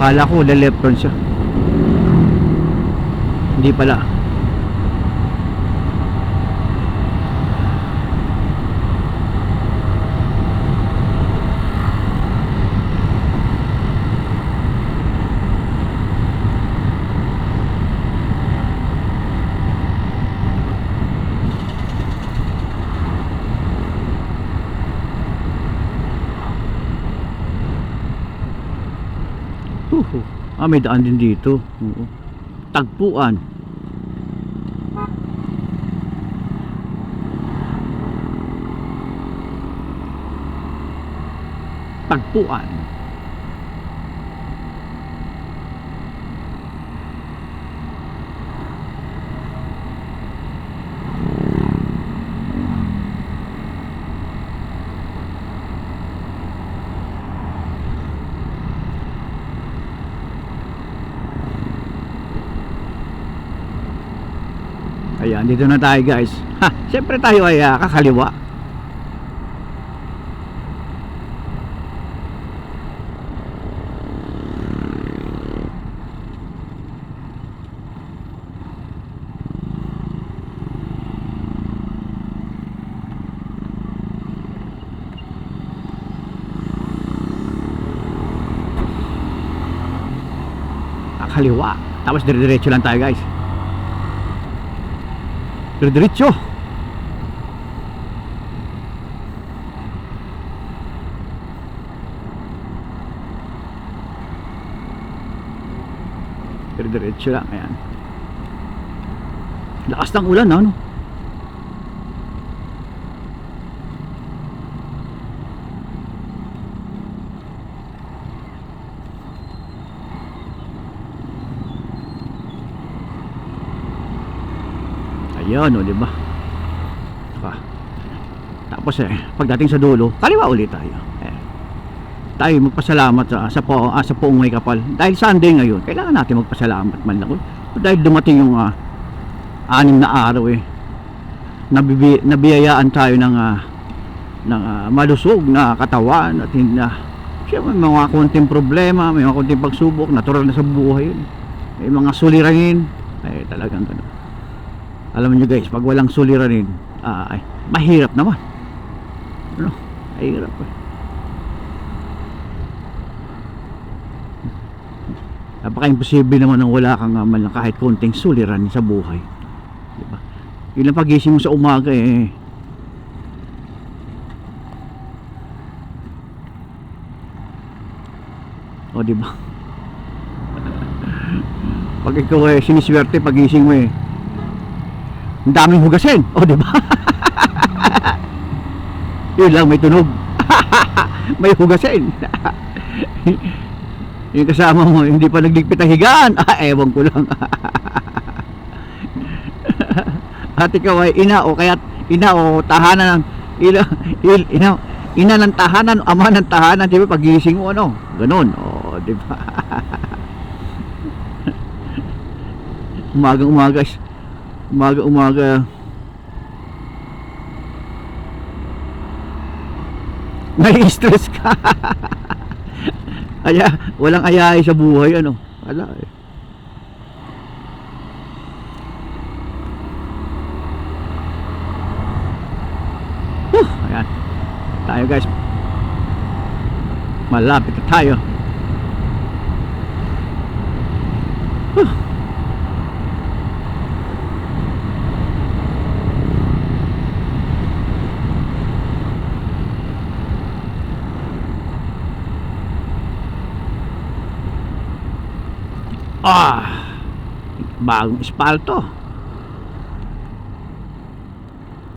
Kala ko left turn siya. Hindi pala. May daan din dito. Oo. Tagpuan. Tagpuan. Ayan, dito na tayo guys. Ha, siyempre tayo ay kakaliwa. Kakaliwa. Tapos dire-diretso lang tayo guys. Diretso. Diretso lang, ayan. Lakas ng ulan, ano? Ayan, o, diba? Tapos pagdating sa dulo, kaliwa ulit tayo. Tayo magpasalamat sa poong may kapal. Dahil Sunday ngayon, kailangan natin magpasalamat man lang. Dahil dumating yung 6 na araw nabiyayaan tayo ng malusog na katawan at siyempre may mga konting problema, may mga konting pagsubok, natural na sa buhay yun. May mga suliranin, talagang gano'n. Alam niyo guys, pag walang suliranin, mahirap naman. Ano? Mahirap Napaka-imposible naman nang wala kang man kahit konting suliranin sa buhay. Diba? Yun ang pagising mo sa umaga O diba? Pag ikaw siniswerte pagising mo ang daming hugasin. O diba? Yun lang, may tunog. May hugasin. Yung kasama mo hindi pa nagligpit ang higaan. Ewan ko lang. At ikaw ay ina o tahanan ng ina ng tahanan, ama ng tahanan, di ba? Pagising mo ganon. O di ba? Umaga nai-stress ka. Walang ayahay sa buhay, wala ayan tayo guys, malapit na tayo. Bagong espalto.